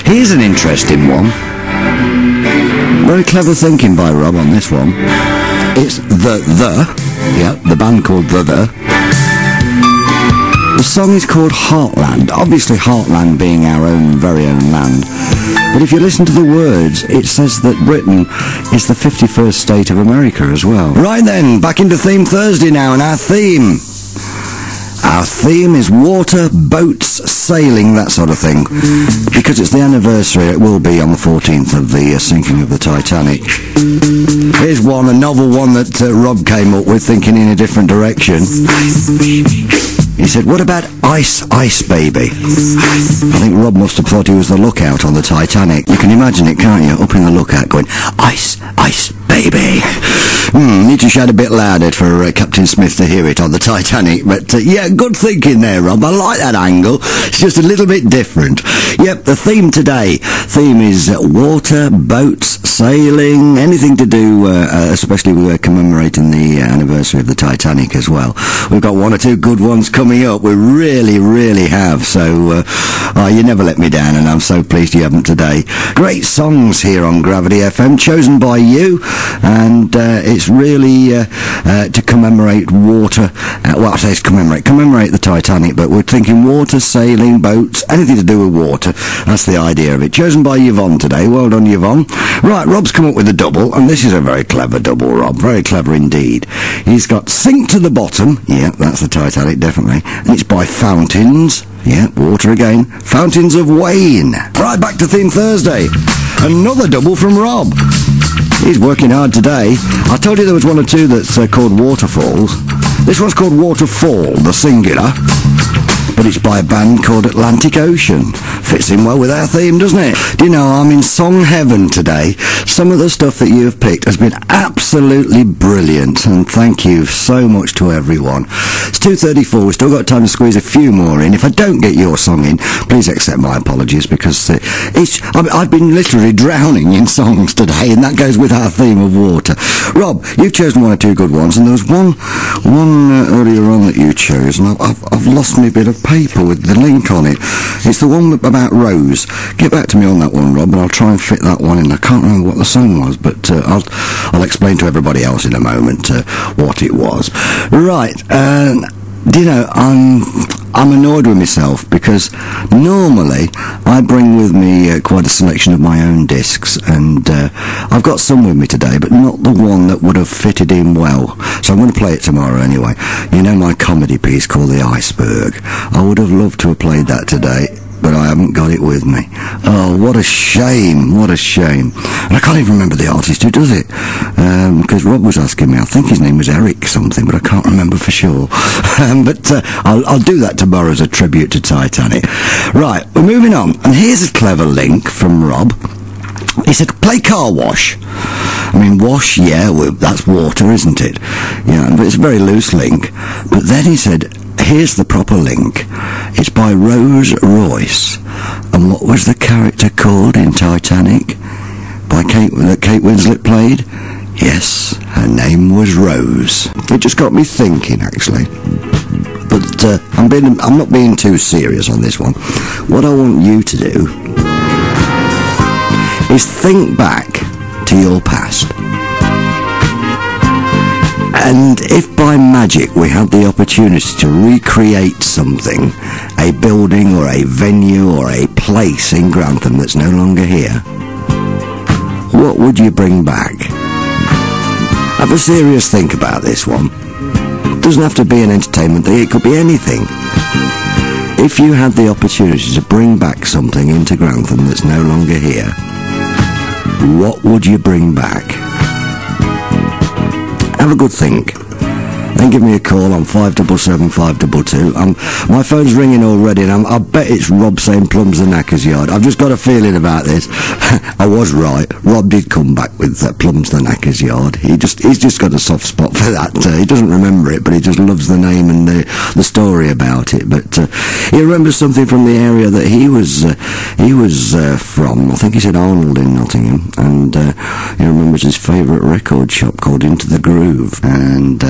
Here's an interesting one. Very clever thinking by Rob on this one. It's the band called The. The song is called Heartland. Obviously Heartland being our own, very own land. But if you listen to the words, it says that Britain is the 51st state of America as well. Right then, back into Theme Thursday now, and our theme. Our theme is water, boats, sailing, that sort of thing. Because it's the anniversary, it will be on the 14th of the sinking of the Titanic. Here's one, a novel one that Rob came up with, thinking in a different direction. He said, what about Ice, Ice Baby? I think Rob must have thought he was the lookout on the Titanic. You can imagine it, can't you? Up in the lookout going, Ice, Ice Baby. Need to shout a bit louder for Captain Smith to hear it on the Titanic. But yeah, good thinking there, Rob. I like that angle. It's just a little bit different. Yep, the theme today. Theme is water, boats, sailing, anything to do, especially with commemorating the anniversary of the Titanic as well. We've got one or two good ones coming up. We really, really have. So, you never let me down, and I'm so pleased you haven't today. Great songs here on Gravity FM, chosen by you, and it's really to commemorate water. Well, I say it's commemorate the Titanic, but we're thinking water, sailing, boats, anything to do with water. That's the idea of it. Chosen by Yvonne today. Well done, Yvonne. Right, Rob's come up with a double, and this is a very clever double, Rob. Very clever indeed. He's got Sink to the Bottom. Yeah, that's the Titanic, definitely. And it's by Fountains. Yeah, water again. Fountains of Wayne. Right, back to Theme Thursday. Another double from Rob. He's working hard today. I told you there was one or two that's called Waterfalls. This one's called Waterfall, the singular. But it's by a band called Atlantic Ocean. Fits in well with our theme, doesn't it? Do you know, I'm in song heaven today. Some of the stuff that you've picked has been absolutely brilliant, and thank you so much to everyone. It's 2:34, we've still got time to squeeze a few more in. If I don't get your song in, please accept my apologies, because I've been literally drowning in songs today, and that goes with our theme of water. Rob, you've chosen one or two good ones, and there was one earlier on that you chose, and I've lost me a bit of paper with the link on it. It's the one about Rose. Get back to me on that one, Rob, and I'll try and fit that one in. I can't remember what the song was, but I'll explain to everybody else in a moment what it was. Right, do you know, I'm annoyed with myself because normally I bring with me quite a selection of my own discs, and I've got some with me today, but not the one that would have fitted in well. So I'm going to play it tomorrow anyway. You know my comedy piece called The Iceberg. I would have loved to have played that today, but I haven't got it with me. Oh, what a shame, what a shame. And I can't even remember the artist who does it, because Rob was asking me. I think his name was Eric something, but I can't remember for sure. But I'll do that tomorrow as a tribute to Titanic. Right, we're moving on, and here's a clever link from Rob. He said, play Car Wash. I mean, wash, yeah, that's water, isn't it? Yeah, but it's a very loose link. But then he said, here's the proper link. It's by Rose Royce. And what was the character called in Titanic? That Kate Winslet played? Yes, her name was Rose. It just got me thinking, actually. But I'm not being too serious on this one. What I want you to do is think back to your past. And if by magic we had the opportunity to recreate something, a building or a venue or a place in Grantham that's no longer here, what would you bring back? Have a serious think about this one. It doesn't have to be an entertainment thing, it could be anything. If you had the opportunity to bring back something into Grantham that's no longer here, what would you bring back? Have a good think. Then give me a call on 577 522. My phone's ringing already, and I bet it's Rob saying Plum's the Knackers Yard. I've just got a feeling about this. I was right. Rob did come back with Plum's the Knackers Yard. He's just got a soft spot for that. He doesn't remember it, but he just loves the name and the story about it. But he remembers something from the area that he was from. I think he said Arnold in Nottingham, and he remembers his favourite record shop called Into the Groove, and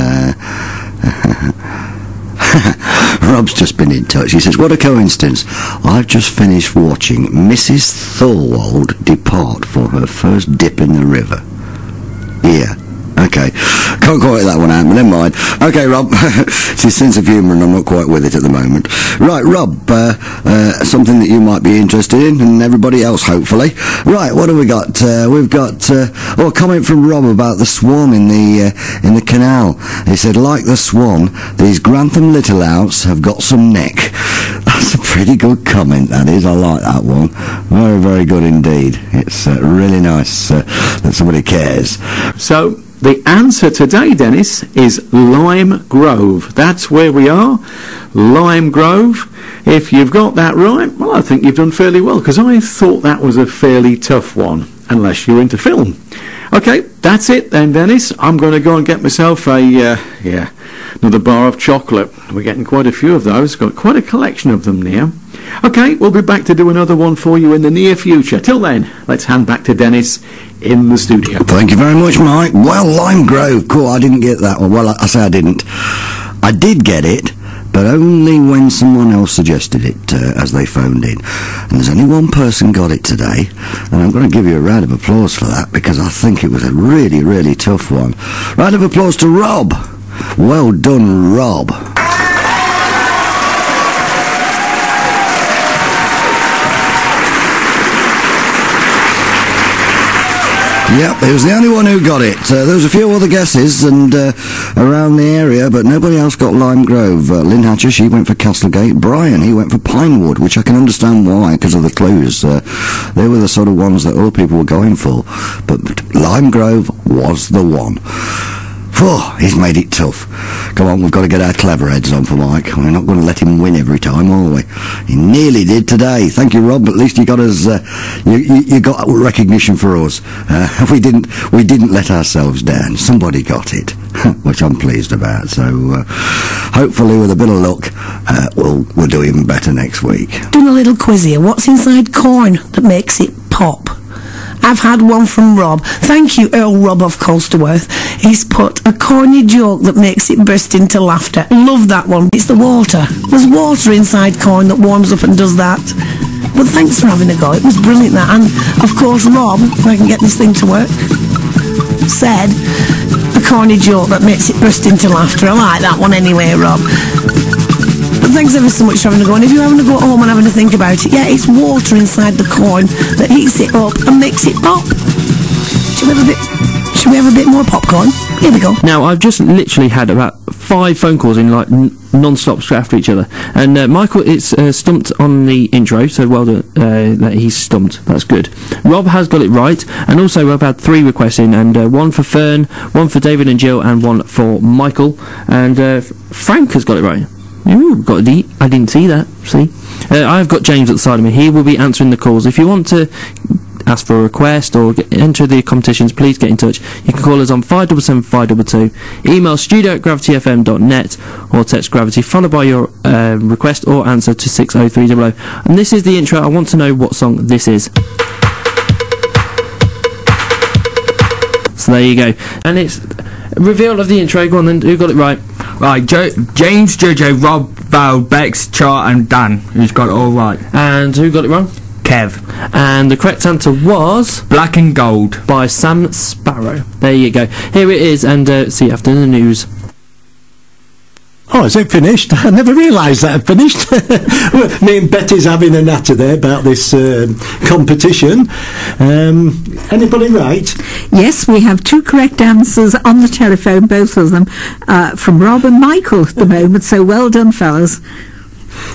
Rob's just been in touch. He says, what a coincidence. I've just finished watching Mrs. Thorwald depart for her first dip in the river. Yeah. Okay. Can't quite that one out, but never mind. Okay, Rob. It's his sense of humour and I'm not quite with it at the moment. Right, Rob, something that you might be interested in, and everybody else, hopefully. Right, what have we got? We've got a comment from Rob about the swan in the canal. He said, like the swan, these Grantham Littleouts have got some neck. That's a pretty good comment, that is. I like that one. Very, very good indeed. It's really nice that somebody cares. So, the answer today, Dennis, is Lime Grove. That's where we are, Lime Grove. If you've got that right, well, I think you've done fairly well, because I thought that was a fairly tough one, unless you're into film. Okay, that's it then, Dennis. I'm going to go and get myself another bar of chocolate. We're getting quite a few of those. Got quite a collection of them now. Okay, we'll be back to do another one for you in the near future. Till then, let's hand back to Dennis in the studio. Thank you very much, Mike. Well, Lime Grove, cool, I didn't get that one. Well, I say I didn't. I did get it, but only when someone else suggested it as they phoned in. And there's only one person got it today, and I'm going to give you a round of applause for that, because I think it was a really, really tough one. Round of applause to Rob. Well done, Rob. Yep, he was the only one who got it. There was a few other guesses and around the area, but nobody else got Lime Grove. Lynn Hatcher, she went for Castlegate. Brian, he went for Pinewood, which I can understand why, because of the clues. They were the sort of ones that other people were going for. But Lime Grove was the one. Phew, he's made it tough. Come on, we've got to get our clever heads on for Mike. We're not going to let him win every time, are we? He nearly did today. Thank you, Rob. At least you got us. You got recognition for us. We didn't let ourselves down. Somebody got it, which I'm pleased about. So hopefully, with a bit of luck, we'll do even better next week. Doing a little quiz here. What's inside corn that makes it pop? I've had one from Rob. Thank you, Earl Rob of Colsterworth. He's put a corny joke that makes it burst into laughter. Love that one. It's the water. There's water inside corn that warms up and does that. But thanks for having a go. It was brilliant, that. And, of course, Rob, if I can get this thing to work, said a corny joke that makes it burst into laughter. I like that one anyway, Rob. But thanks ever so much for having a go. And if you're having to go home and having to think about it, yeah, it's water inside the corn that heats it up and makes it pop. Should we have a bit more popcorn? Here we go. Now, I've just literally had about 5 phone calls in like non-stop straight after each other. And Michael is stumped on the intro, so well done that he's stumped. That's good. Rob has got it right, and also I've had 3 requests in, and one for Fern, one for David and Jill, and one for Michael. And Frank has got it right. Ooh, got a D. I didn't see that. See? I've got James at the side of me. He will be answering the calls. If you want to ask for a request or enter the competitions, please get in touch. You can call us on 577 522, email studio@gravityfm.net, or text Gravity followed by your request or answer to 60300. And this is the intro. I want to know what song this is. So there you go. And it's reveal of the intro. Go on then. Who got it right? Right, James, Jojo, Rob, Val, Bex, Char and Dan, who's got it all right. And who got it wrong? Kev. And the correct answer was Black and Gold by Sam Sparrow. There you go. Here it is, and see you after the news. Oh, is it finished? I never realised that had finished. Me and Betty's having a natter there about this competition. Anybody right? Yes, we have 2 correct answers on the telephone, both of them, from Rob and Michael at the moment, so well done, fellas.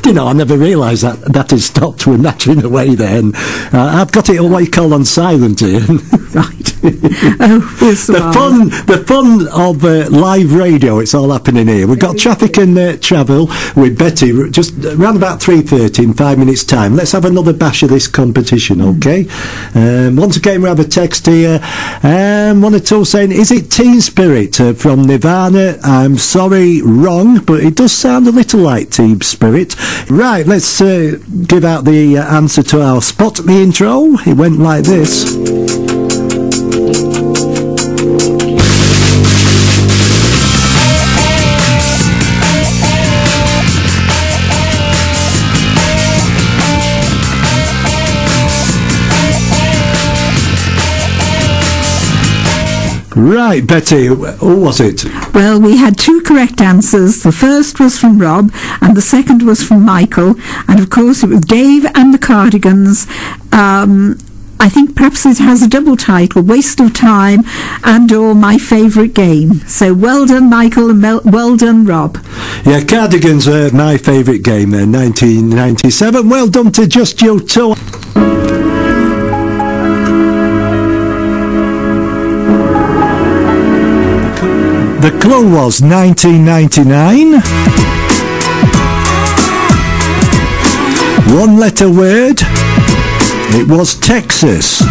You know, I never realised that had stopped. We're nattering away there. And, I've got it all what you call on silent here. Right. Oh, the fun of live radio, it's all happening here. We've got traffic and travel with Betty just around about 3:30 in 5 minutes' time. Let's have another bash of this competition, okay? Once again, we have a text here. One or two saying, is it Teen Spirit from Nirvana? I'm sorry, wrong, but it does sound a little like Teen Spirit. Right, let's give out the answer to our spot the intro. It went like this. Right, Betty, who was it? Well, we had two correct answers. The first was from Rob, and the second was from Michael. And of course, it was Dave and the Cardigans. I think perhaps it has a double title, Waste of Time and or My Favourite Game. So well done, Michael, and well done, Rob. Yeah, Cardigans are my favourite game there, 1997. Well done to Just You Two. The clue was 1999. One letter word. It was Texas.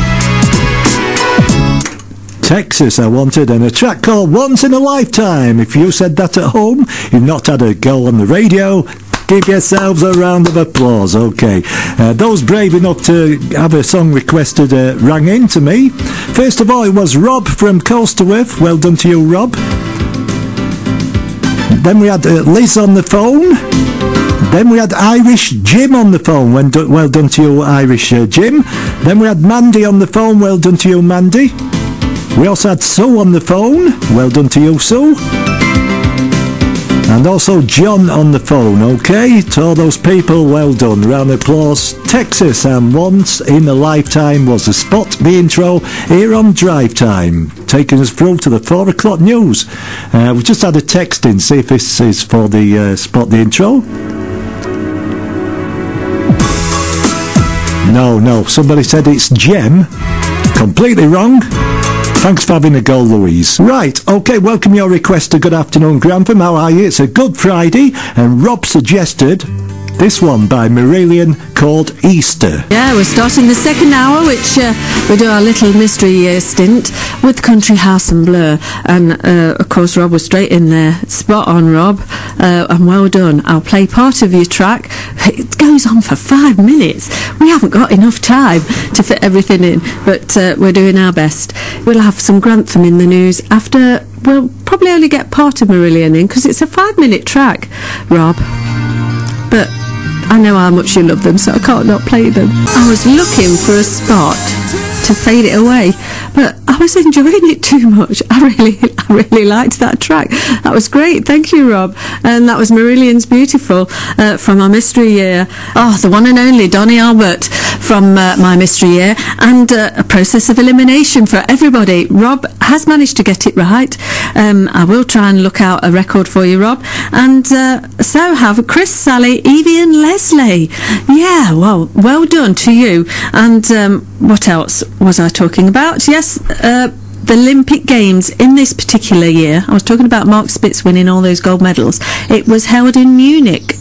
Texas I wanted, and a track called Once in a Lifetime. If you said that at home, you've not had a go on the radio, give yourselves a round of applause. Okay, those brave enough to have a song requested rang in to me. First of all, it was Rob from Colsterworth. Well done to you, Rob. Then we had Liz on the phone. Then we had Irish Jim on the phone. Well done to you, Irish Jim. Then we had Mandy on the phone. Well done to you, Mandy. We also had Sue on the phone. Well done to you, Sue. And also John on the phone. Okay, to all those people, well done. Round of applause. Texas and Once in a Lifetime was the spot, the intro, here on Drive Time. Taking us through to the 4 o'clock news. We've just had a text in, see if this is for the spot, the intro. No, somebody said it's Gem. Completely wrong. Thanks for having a go, Louise. Right, okay, welcome your request to Good Afternoon Grantham. How are you? It's a Good Friday, and Rob suggested this one by Marillion called Easter. Yeah, we're starting the second hour, which we do our little mystery stint with Country House and Blur. And, of course, Rob was straight in there. Spot on, Rob. And well done. I'll play part of your track. It goes on for 5 minutes. We haven't got enough time to fit everything in, but we're doing our best. We'll have some Grantham in the news after. We'll probably only get part of Marillion in, because it's a 5-minute track, Rob. But I know how much you love them, so I can't not play them. I was looking for a spot to fade it away, but I was enjoying it too much. I really liked that track. That was great. Thank you, Rob. And that was Marillion's Beautiful from our Mystery Year. Oh, the one and only Donny Albert from My Mystery Year, and A Process of Elimination for everybody. Rob has managed to get it right. I will try and look out a record for you, Rob. And so have Chris, Sally, Evie and Leslie. Yeah, well done to you. And what else was I talking about? Yes, the Olympic Games in this particular year, I was talking about Mark Spitz winning all those gold medals. It was held in Munich